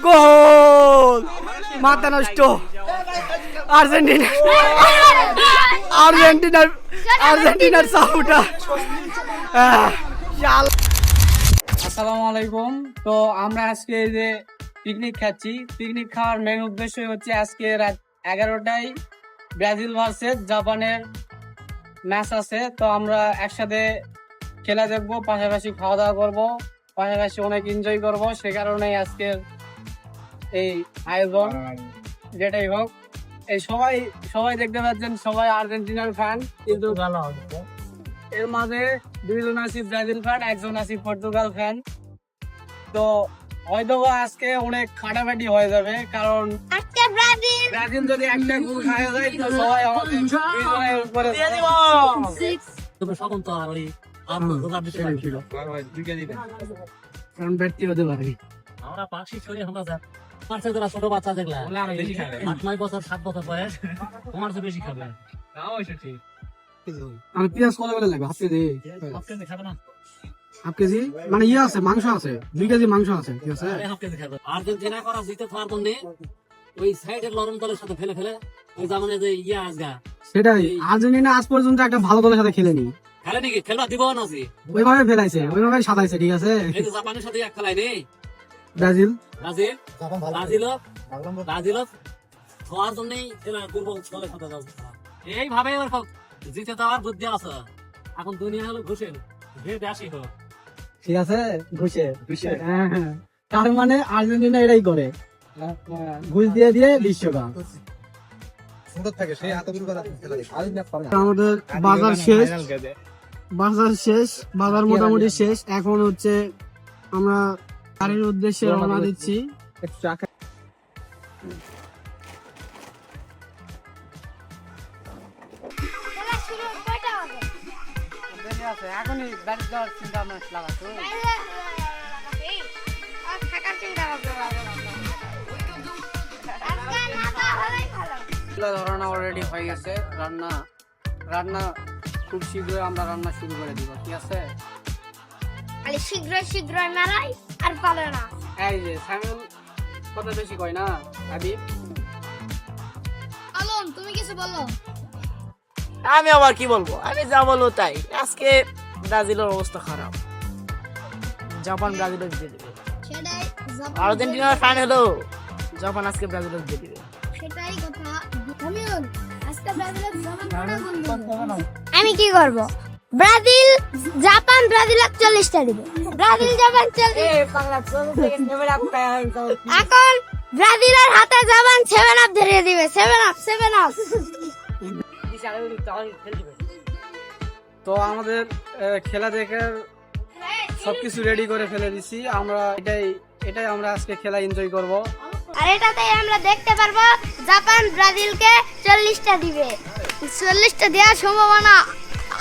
গোল মাথা নষ্ট আর্জেন্টিনা আর্জেন্টিনার আর্জেন্টিনার সাপোর্টার আসসালামু আলাইকুম। তো আমরা আজকে এই যে পিকনিক খাচ্ছি, পিকনিক খাওয়ার মেন উদ্দেশ্য হচ্ছে আজকে রাত 11টায় ব্রাজিল ভার্সেস জাপানের ম্যাচ আছে। তো আমরা একসাথে খেলা দেখবো, পাশাপাশি খাওয়া দাওয়া করবো, পাশাপাশি অনেক এনজয় করবো। সে কারণেই আজকের এই আয়োজন। যেটাই হোক, এই সবাই দেখতে পাচ্ছেন সবাই আর্জেন্টিনার ফ্যান, কিন্তু এর মাঝে দুইজন আছি ব্রাজিল ফ্যান, একজন আছি পর্তুগাল ফ্যান। তো হয়তো আজকে অনেক খাটাখাটি হয়ে যাবে, কারণ ব্রাজিল যদি একটা গোল খাওয়া যায় তো সবাই আমাদের দুইজনের উপরে ব্যক্তি হতে পারে। আমরা পাখি ছড়ি আমরা ছোট বাচ্চা দেখলাম 8-9 বছর 7 বছর বয়স, তোমার চেয়ে বেশি খাবে। আমি পেঁয়াজ কত করে লাগবে? হাফ কেজি খাবে না, হাফ কেজি মানে ইয়ে আছে, মাংস আছে, 2 কেজি মাংস আছে, ঠিক আছে। হাফ কেজি খাবে। আর্জেন্টিনা করা জিতে থাকার জন্য ওই সাইডের লরম দলের সাথে ফেলে ওই জামানে যে ইয়ে আসগা, সেটাই। আর্জেন্টিনা আজ পর্যন্ত একটা ভালো দলের সাথে খেলেনি, খেলে নাকি খেলবা দিব না জি, ওইভাবে ফেলাইছে, ওইভাবে সাজাইছে, ঠিক আছে। এই যে জাপানের সাথে এক খেলাই নেই ব্রাজিল হওয়ার জন্যই দুর্বল দলের সাথে যাচ্ছে। এইভাবে জিতে যাওয়ার বুদ্ধি আছে। এখন দুনিয়া হলো ঘুষের আসি হোক, ঠিক আছে, ঘুষে তার মানে আর্জেন্টিনা এটাই করে, ঘুষ দিয়ে দিয়ে বিশ্বকাপ। আমাদের বাজার শেষ, বাজার মোটামুটি শেষ। এখন হচ্ছে আমরা গাড়ির উদ্দেশ্যে রওনা দিচ্ছি। এখনই বাড়ি যাওয়ার চিন্তা ভাবনা লাগাচ্ছো? রান্না অলরেডি হয়ে গেছে, রান্না খুব শীঘ্রই আমরা রান্না শুরু করে দিব, ঠিক আছে। শীঘ্রই মেলাই আর পালে না। এই যে সামিউল কথা বেশি কয় না। হাবিব, আলম তুমি কিছু বলো। আমি আবার কি বলবো, আমি যা বলবো তাই। আজকে ব্রাজিলের অবস্থা খারাপ, জাপান ব্রাজিলের জিতে দিবে। সেটাই আর্জেন্টিনার ফ্যান হলো, জাপান আজকে ব্রাজিলের জিতে দিবে। সেটাই কথা। আজকে ব্রাজিলের আমি কি করব? জাপান 40টা দিবে। Brazil Japan 40। এখন ব্রাজিলের হাতে জাপান 7 আপ ধরিয়ে দিবে। 7 আপ। তো আমাদের খেলা দেখার সবকিছু রেডি করে ফেলে দিছি আমরা। এটাই আমরা আজকে খেলা এনজয় করব। আর এটাতেই আমরা দেখতে পারবো জাপান ব্রাজিলকে 40টা দিবে। 40টা দেওয়ার সম্ভাবনা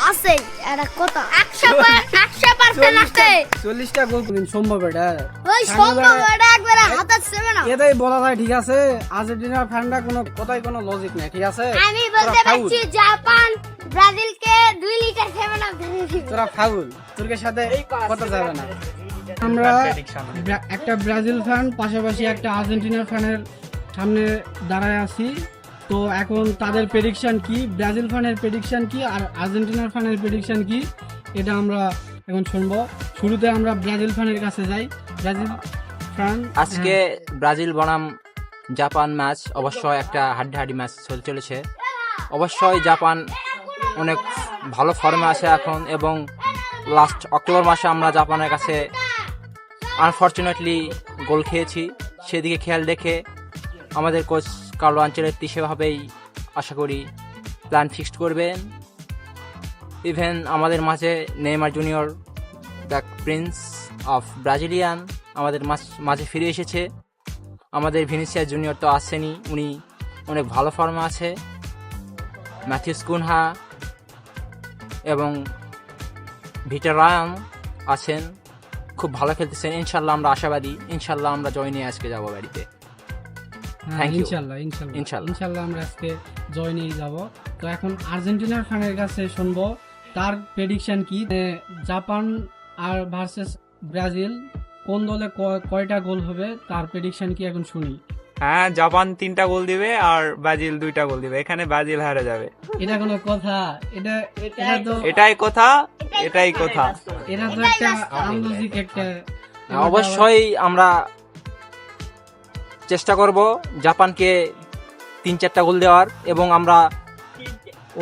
আছে, এটা কথা 100% আছে। 40টা গোল কিন্তু সম্ভব, এটা ওই সম্ভব, এটা একবারে হাতে 7 আপ। এটাই বলা যায়, ঠিক আছে। আর্জেন্টিনার ফ্যানরা কোনো লজিক নাই, ঠিক আছে। আমি বলতে পারছি জাপান ব্রাজিলকে 2 লিটার 7 আপ ধরিয়ে দিবে। তোরা ফাউল, তোরকে সাথে কথা যাবে না। আমরা একটা ব্রাজিল ফ্যান পাশাপাশি একটা আর্জেন্টিনার ফ্যানের সামনে দাঁড়ায় আছি। তো এখন তাদের প্রেডিকশন কি, ব্রাজিল ফ্যানের প্রেডিকশন কি আর আর্জেন্টিনার ফ্যানের প্রেডিকশন কি, এটা আমরা এখন শুনবো। শুরুতে আমরা ব্রাজিল ফ্যানের কাছে যাই। ব্রাজিল ফ্যান, আজকে ব্রাজিল বনাম জাপান ম্যাচ অবশ্যই একটা হাড্ডাহাড্ডি ম্যাচ চলেছে। অবশ্যই জাপান অনেক ভালো ফর্মে আছে এখন, এবং লাস্ট অক্টোবর মাসে আমরা জাপানের কাছে আনফর্চুনেটলি গোল খেয়েছি। সেদিকে খেয়াল রেখে আমাদের কোচ কার্লো আনচেলত্তি সেভাবেই আশা করি প্ল্যান ফিক্সড করবেন। ইভেন আমাদের মাঝে Neymar junior, the Prince of Brazilian, আমাদের মাঝে ফিরে এসেছে। আমাদের ভিনিসিয়াস জুনিয়র তো আসেনি, উনি অনেক ভালো ফর্মে আছে। ম্যাথিউস কুনহা এবং ভিটার রায়ান আছেন, খুব ভালো খেলতেছেন। ইনশাল্লাহ আমরা আশাবাদী, ইনশাল্লাহ আমরা জয় নিয়ে আজকে যাবো বাড়িতে। ইনশাল্লাহ আমরা আজকে জয় নিয়ে যাবো। তো এখন আর্জেন্টিনার ফ্যানের কাছে শুনবো তার প্রেডিকশন কি, জাপান আর ভার্সেস ব্রাজিল কোন দলে কয়টা গোল হবে তার প্রেডিকশন কি এখন শুনি। হ্যাঁ, জাপান 3টা গোল দিবে আর ব্রাজিল 2টা গোল দিবে। এখানে ব্রাজিল হারে যাবে। এটা কোনো কথা? এটা তো এটাই কথা, এটাই কথা। এটা তো একটা আনলজিক একটা। অবশ্যই আমরা চেষ্টা করব জাপানকে 3-4টা গোল দেওয়ার, এবং আমরা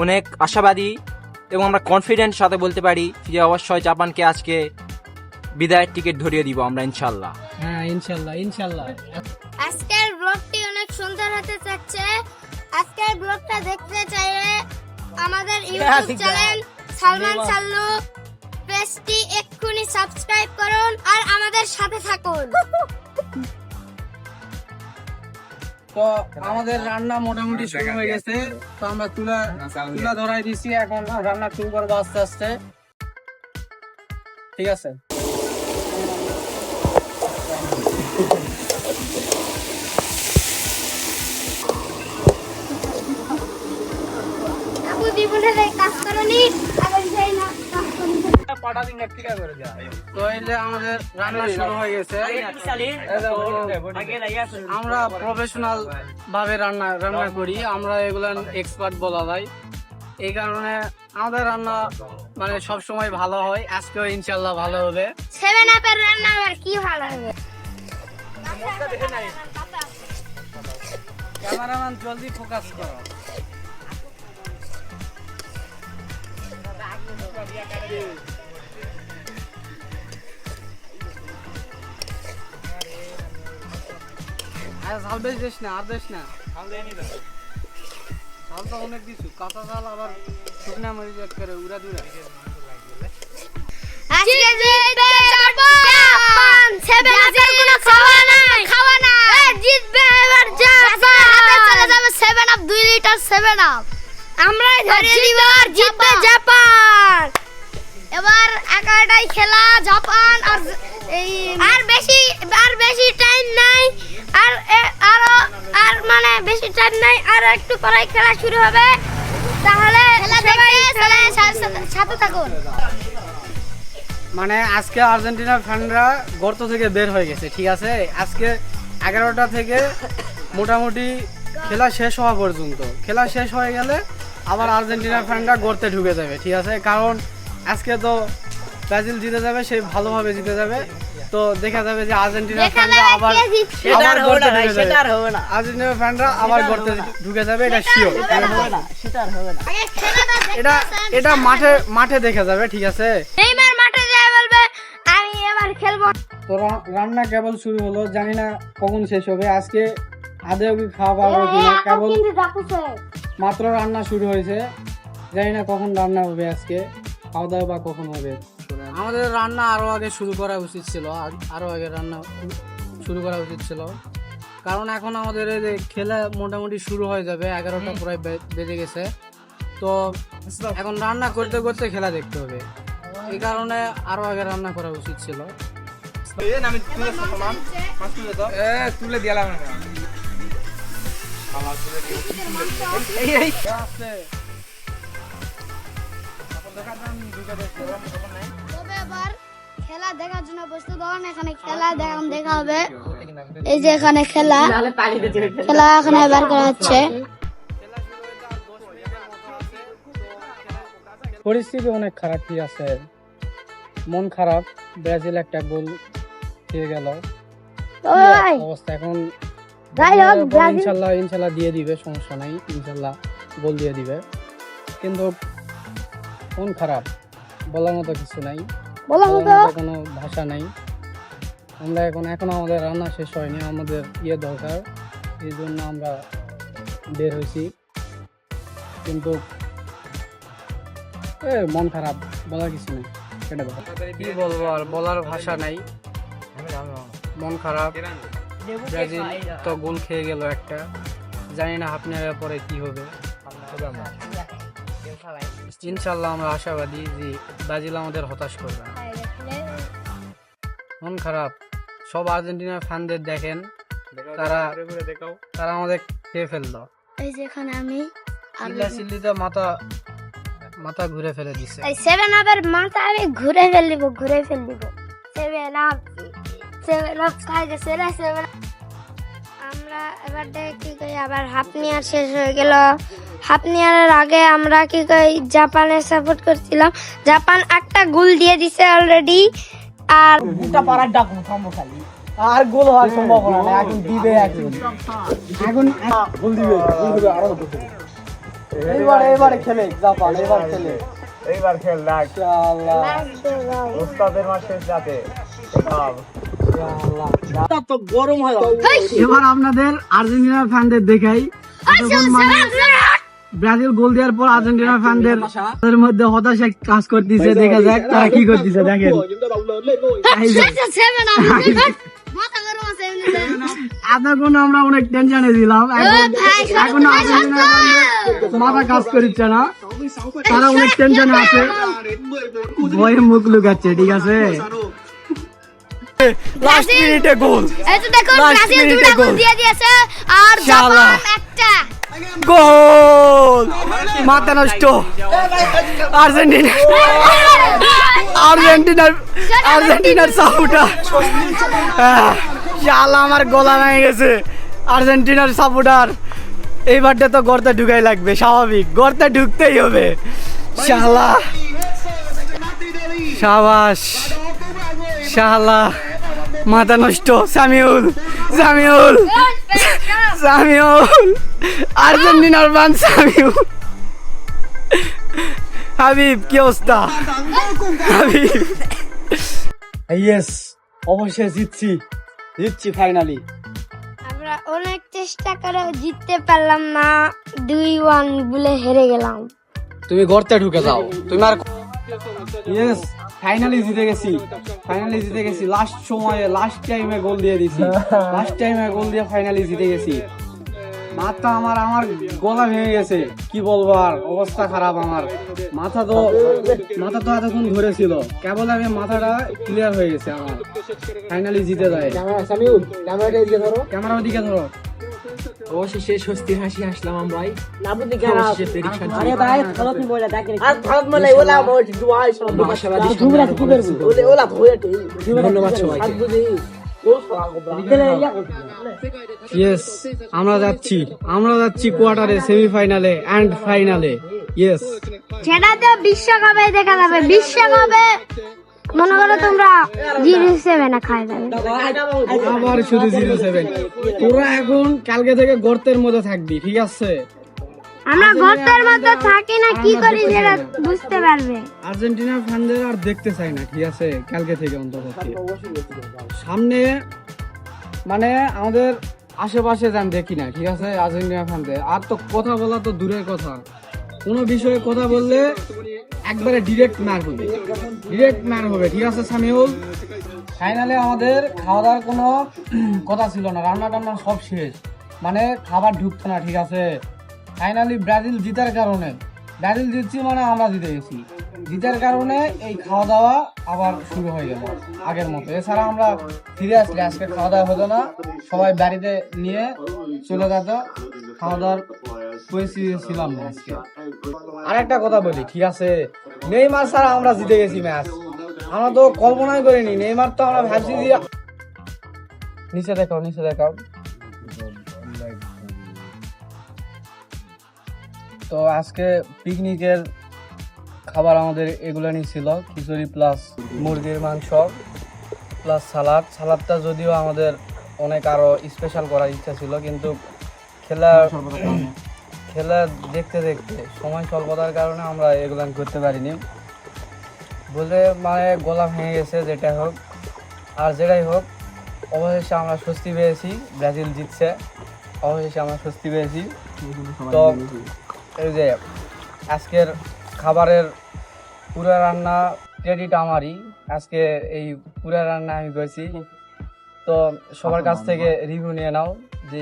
অনেক আশাবাদী এবং আমরা কনফিডেন্ট সাথে বলতে পারি যে অবশ্যই জাপানকে আজকে বিদায়ের টিকিট ধরিয়ে দিব আমরা, ইনশাল্লাহ। হ্যাঁ, ইনশাল্লাহ ইনশাল্লাহ। আজকের ব্লগটি অনেক সুন্দর হতে যাচ্ছে। আজকের ব্লগটা দেখতে চাইলে আমাদের ইউটিউব চ্যানেল সালমান সাল্লু পেজটি এক্ষুনি সাবস্ক্রাইব করুন আর আমাদের সাথে থাকুন। তো আমাদের রান্না মোটামুটি শুরু হয়ে গেছে। তো আমরা তুলা ধরাই দিছি, এখন রান্না শুরু করবো আস্তে আস্তে। ঠিক আছে। আপু জীবনের এই কাজ করনি আবার যাই না কাজ করনি। তো এই যে আমাদের রান্না শুরু হয়ে গেছে। আমরা প্রফেশনাল ভাবে রান্না করি, আমরা এগুলো এক্সপার্ট বলা যায়। এই কারণে আমাদের রান্না মানে সব সময় ভালো হয়। আজকেও ইনশাল্লাহ ভালো হবে। 7 আপের রান্না আর কি ভালো হবে। ক্যামেরাম্যান জলদি ফোকাস করো। ঝাল বেশ দিস না, আর দিস না। ঝাল তো অনেক দিছু, কাঁচা ঝাল আবার শুকনা মরিচ করে উড়া দুরা। আজকে জিতবে জাপান। 7 আপের কোনো খাওয়া নাই। জিতবে এবার জাপান। হাতে চলে যাবে 7 আপ, 2 লিটার 7 আপ। আমরাই ধরে দিব, জিতবে জাপান। এবার 11টাই খেলা জাপান। আর বেশি টাইম নাই। আর মানে বেশি টাইম নাই, আর একটু পরেই খেলা শুরু হবে। তাহলে সবাই সাথে থাকুন। মানে আজকে আর্জেন্টিনার ফ্যানরা গর্ত থেকে বের হয়ে গেছে। ঠিক আছে, আজকে 11টা থেকে মোটামুটি খেলা শেষ হওয়া পর্যন্ত। খেলা শেষ হয়ে গেলে আবার আর্জেন্টিনার ফ্যানরা গর্তে ঢুকে যাবে। ঠিক আছে, কারণ আজকে তো ব্রাজিল জিতে যাবে, সে ভালোভাবে জিতে যাবে। তো দেখা যাবে যে আর্জেন্টিনার ফ্যানরা আবার গর্তে ঢুকে যাবে। আর্জেন্টিনার ফ্যানরা আবার গর্তে ঢুকে যাবে, এটা শিওর। এটা মাঠে দেখা যাবে। ঠিক আছে, নেইমার মাঠে যায় বলবে আমি এবার খেলবো। তো রান্না কেবল শুরু হলো, জানি না কখন শেষ হবে। আজকে আদেও কি খাওয়া পাবো কিনা, কেবল মাত্র রান্না শুরু হয়েছে। জানি না কখন রান্না হবে, আজকে খাওয়া দাওয়া বা কখন হবে। আমাদের রান্না আরো আগে শুরু করা উচিত ছিল, আরো আগে রান্না শুরু করা উচিত ছিল। কারণ এখন আমাদের এই যে খেলা মোটামুটি শুরু হয়ে যাবে, 11টা প্রায় বেজে গেছে। তো এখন রান্না করতে করতে খেলা দেখতে হবে, এই কারণে আরো আগে রান্না করা উচিত ছিল। তুলে দিলাম তবে এবার খেলা দেখার জন্য প্রস্তুত হন। এখানে খেলা দেখা হবে। এই যে এখানে খেলা এখানে এবার করা হচ্ছে। পরিস্থিতি অনেক খারাপ। ঠিক আছে, মন খারাপ। ব্রাজিল একটা গোল খেয়ে গেল, অবস্থা এখন ইনশাল্লাহ দিয়ে দিবে, সমস্যা নাই। ইনশাল্লাহ গোল দিয়ে দিবে, কিন্তু মন খারাপ, বলার মতো কিছু নাই, কোনো ভাষা নাই। আমরা এখন আমাদের রান্না শেষ হয়নি, আমাদের দরকার, এই জন্য আমরা বের হয়েছি। কিন্তু মন খারাপ, বলার কিছু নেই। কি বলবো আর, বলার ভাষা নাই, মন খারাপ। ব্রাজিল তো গোল খেয়ে গেল একটা, জানি না আপনার পরে কি হবে। ইনশাল্লাহ আমরা আশাবাদী যে ব্রাজিল আমাদের হতাশ করবে না। মন খারাপ, সব আর্জেন্টিনার ফ্যানদের দেখেন, তারা আমাদের খেয়ে ফেললো। এই যেখানে আমি চিল্লিতে মাথা ঘুরে ফেলে দিছে। এই 7 আপের মাথা আমি ঘুরে ফেললিব 7 আপ সেভেন আপ খাই গেছে রে সেভেন। আমরা এবার কি করি, আবার হাফ নিয়ার শেষ হয়ে গেল। হাফ নিয়ারের আগে আমরা কি করি জাপানের সাপোর্ট করছিলাম। জাপান একটা গোল দিয়ে দিছে অলরেডি। আর দুটা পাড়ার ডাকুন থামো খালি। আর গোল হওয়ার সম্ভাবনা নেই, এখন দিবে এখন গোল দিবে আরো এবারে খেলে জাপান, খেলে এইবার খেল লাগ ইনশাআল্লাহ। ওস্তাদের মাসে যাতে তো গরম হয় এবার আপনাদের আর্জেন্টিনার ফ্যানদের দেখাই। এতক্ষণ মানে ব্রাজিল গোল দেওয়ার পর আর্জেন্টিনার ফ্যানদের মধ্যে হতাশা কাজ করতেছে। দেখা যাক তারা কি করতেছে, দেখেন। এতক্ষণ আমরা অনেক টেনশনে ছিলাম, এখন আর্জেন্টিনার ফ্যানদের মাথা কাজ করছে না, তারা অনেক টেনশনে আছে, ভয়ে মুখ লুকাচ্ছে। ঠিক আছে, লাস্ট মিনিটে গোল, এই তো দেখো ব্রাজিল দুটো গোল দিয়ে দিয়েছে আর জাপান একটা গোল। মাথা নষ্ট। আর্জেন্টিনার সাপোর্টার, শালা আমার গলা ভেঙে গেছে। আর্জেন্টিনার সাপোর্টার এইবারটা তো গর্তে ঢুকাই লাগবে, স্বাভাবিক, গর্তে ঢুকতেই হবে। শালা সাবাস, শালা মাথা নষ্ট। সামিউল আর্জেন্টিনার বান সামিউল। হাবিব কি অবস্থা? হাবিব ইয়েস, অবশ্যই জিতছি ফাইনালি। আমরা অনেক চেষ্টা করে জিততে পারলাম না, 2-1 বলে হেরে গেলাম। তুমি গর্তে ঢুকে যাও, তুমি আর ইয়েস ফাইনালি জিতে গেছি। লাস্ট সময়ে লাস্ট টাইমে গোল দিয়ে ফাইনালি জিতে গেছি। মাথা আমার গলা ভেঙে গেছে, কি বলবো আর, অবস্থা খারাপ আমার। মাথা তো এতক্ষণ ধরেছিল, কেবল আমি মাথাটা ক্লিয়ার হয়ে গেছে আমার। ফাইনালি জিতে যায়। ক্যামেরার দিকে ধরো। অবশেষে স্বস্তির হাসি হাসলাম আমরা। নাবুদি কেন অবশেষে prediction আরে জিতে ভাই গেলাম। খালাত বলে ডাকেন আর খালাত বলে ওলা বল দুআই সব আশাবাদী ধন্যবাদ ধরে ধন্যবাদ সবাইকে। ইয়েস, আমরা যাচ্ছি কোয়ার্টারে, সেমিফাইনালে এন্ড ফাইনালে। ইয়েস, সেটা তো বিশ্বকাপে দেখা যাবে। বিশ্বকাপে মনে করো তোমরা 0-7 খাই যাবে। আবার শুধু 0-7। তোরা এখন কালকে থেকে গর্তের মধ্যে থাকবি, ঠিক আছে? আমরা গর্তের মধ্যে থাকি না, কি করি সেটা বুঝতে পারবে। আর্জেন্টিনার ফ্যানদের আর দেখতে চাই না, ঠিক আছে? কালকে থেকে অন্তত সামনে মানে আমাদের আশেপাশে যান দেখি না, ঠিক আছে? আর্জেন্টিনা ফ্যানদের আর তো কথা বলা তো দূরের কথা, কোনো বিষয়ে কথা বললে একবারে ডিরেক্ট মার হবে, ঠিক আছে সামিউল? ফাইনালে আমাদের খাওয়া দাওয়ার কোনো কথা ছিল না, রান্না টান্না সব শেষ, মানে খাবার ঢুকতো না, ঠিক আছে? ফাইনালি ব্রাজিল জিতার কারণে, ব্রাজিল জিতছি মানে আমরা জিতে গেছি, জিতার কারণে এই খাওয়া দাওয়া আবার শুরু হয়ে গেল আগের মতো। এছাড়া আমরা ফিরে আসলে আজকে খাওয়া দাওয়া হতো না, সবাই বাড়িতে নিয়ে চলে যেত, খাওয়া দাওয়ার পরিস্থিতি ছিলাম না আজকে। আর একটা কথা বলি, ঠিক আছে, নেইমার ছাড়া আমরা জিতে গেছি ম্যাচ, আমরা তো কল্পনাই করিনি। নেইমার তো আমরা ভাবছি যে নিচে দেখাও। তো আজকে পিকনিকের খাবার আমাদের এগুলো ছিল, খিচুড়ি প্লাস মুরগির মাংস প্লাস সালাদটা যদিও আমাদের অনেক আরো স্পেশাল করার ইচ্ছা ছিল, কিন্তু খেলা দেখতে সময় স্বল্পতার কারণে আমরা এগুলো করতে পারিনি বলে, মানে গলা ভেঙে গেছে। যেটাই হোক আর যেটাই হোক, অবশেষে আমরা স্বস্তি পেয়েছি, ব্রাজিল জিতছে, অবশেষে আমরা স্বস্তি পেয়েছি। তো এই যে আজকের খাবারের পুরো রান্না ক্রেডিট আমারই, আজকে এই পুরো রান্না আমি করেছি। তো সবার কাছ থেকে রিভিউ নিয়ে নাও যে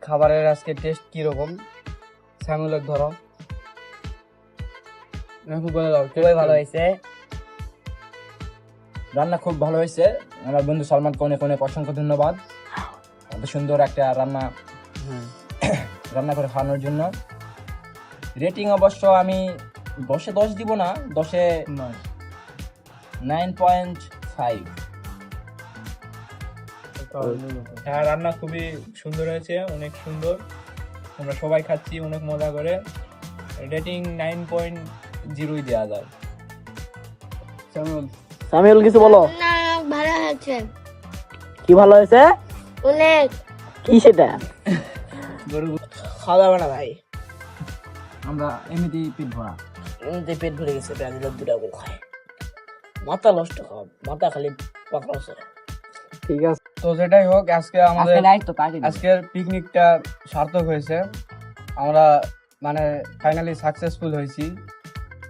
খাবারের আজকে টেস্ট কীরকম। স্যামুলের ধরো, বলে দাও। খুবই ভালো হয়েছে, রান্না খুব ভালো হয়েছে। আমার বন্ধু সালমানকে অনেক অসংখ্য ধন্যবাদ, এত সুন্দর একটা রান্না করে খাওয়ানোর জন্য। রেটিং অবশ্য আমি 10-এ 10 দিব না, 10-এ 9.5। হ্যাঁ, রান্না খুবই সুন্দর হয়েছে, অনেক সুন্দর। আমরা সবাই খাচ্ছি অনেক মজা করে। রেটিং 9.0 দেওয়া যায়। সামিউল কিছু বলো। না ভালো হয়েছে কি ভালো হয়েছে? অনেক। কি সেটা? খাওয়া দাওয়া না ভাই, আমরা এমনিতেই পেট ভরা। এমনিতে পেট ভরে গেছে। ব্রাজিলের 2টা গোল খায়, মাথা নষ্ট খাওয়া, মাথা খালি পাকড়াছে। ঠিক আছে, তো যেটাই হোক আজকে আমাদের আজকের পিকনিকটা সার্থক হয়েছে। আমরা মানে ফাইনালি সাকসেসফুল হয়েছি।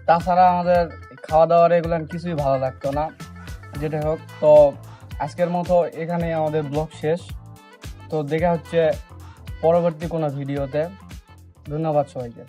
তাছাড়া আমাদের খাওয়া দাওয়ার এগুলো কিছুই ভালো লাগতো না। যেটাই হোক, তো আজকের মতো এখানেই আমাদের ব্লগ শেষ। তো দেখা হচ্ছে পরবর্তী কোনো ভিডিওতে। ধন্যবাদ সবাইকে।